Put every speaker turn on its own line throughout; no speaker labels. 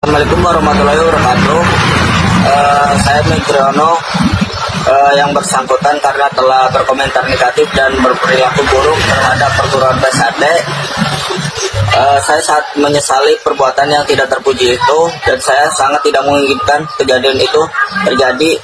Assalamualaikum warahmatullahi wabarakatuh. Saya Metrono yang bersangkutan karena telah berkomentar negatif dan berperilaku buruk terhadap perguruan PSAT. Saya sangat menyesali perbuatan yang tidak terpuji itu, dan saya sangat tidak menginginkan kejadian itu terjadi.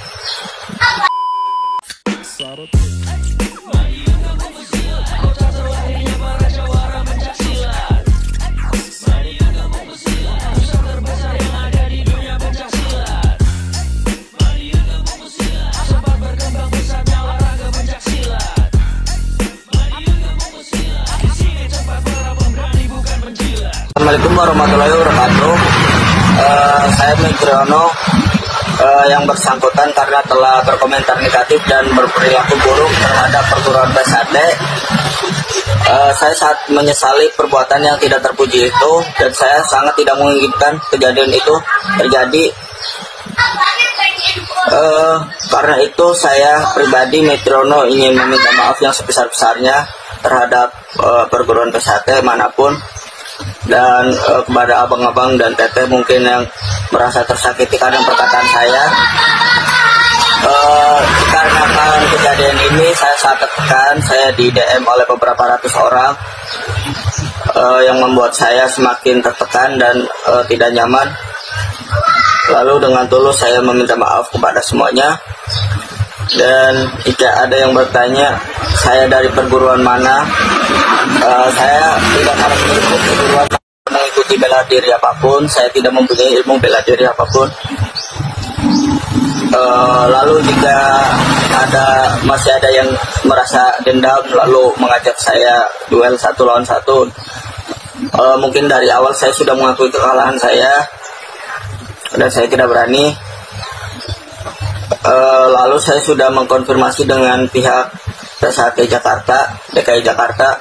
Assalamualaikum warahmatullahi wabarakatuh. Saya Metrono yang bersangkutan karena telah berkomentar negatif dan berperilaku buruk terhadap perguruan PSAT. Saya sangat menyesali perbuatan yang tidak terpuji itu, dan saya sangat tidak menginginkan kejadian itu terjadi. Karena itu saya pribadi Metrono ingin meminta maaf yang sebesar-besarnya terhadap perguruan PSAT manapun, dan kepada abang-abang dan teteh mungkin yang merasa tersakiti karena perkataan saya. Karena kejadian ini saya sangat tertekan, saya di DM oleh beberapa ratus orang, yang membuat saya semakin tertekan dan tidak nyaman. Lalu dengan tulus saya meminta maaf kepada semuanya. Dan jika ada yang bertanya saya dari perguruan mana, saya tidak harus mengikuti bela diri apapun. Saya tidak mempunyai ilmu bela diri apapun. Lalu jika masih ada yang merasa dendam lalu mengajak saya duel 1 lawan 1, mungkin dari awal saya sudah mengakui kekalahan saya dan saya tidak berani. Lalu saya sudah mengkonfirmasi dengan pihak PSAT Jakarta, DKI Jakarta,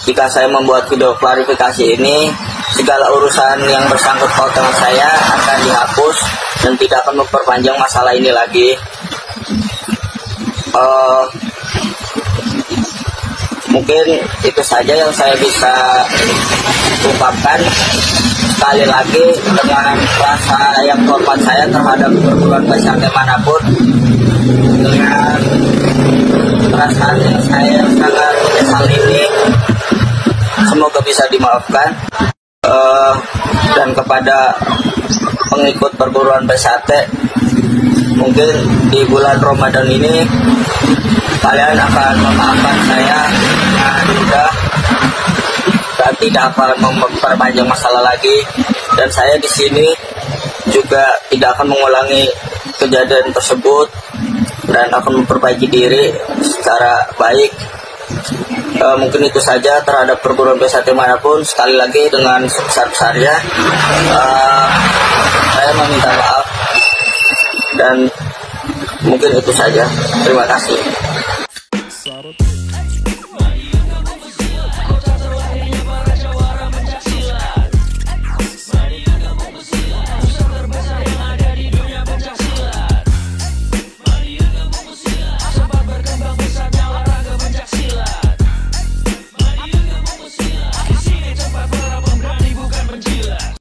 jika saya membuat video klarifikasi ini, segala urusan yang bersangkut paut dengan saya akan dihapus dan tidak akan memperpanjang masalah ini lagi. Mungkin itu saja yang saya bisa ungkapkan. Sekali lagi, dengan rasa yang hormat saya terhadap perguruan PSAT manapun, dengan perasaan yang saya sangat menyesal ini, semoga bisa dimaafkan. Dan kepada pengikut perguruan PSAT, mungkin di bulan Ramadan ini kalian akan memaafkan saya dengan mudah dan tidak akan memperpanjang masalah lagi. Dan saya di sini juga tidak akan mengulangi kejadian tersebut dan akan memperbaiki diri secara baik. Mungkin itu saja terhadap perguruan PSAT manapun. Sekali lagi dengan sebesar-besarnya saya meminta maaf, dan mungkin itu saja. Terima kasih.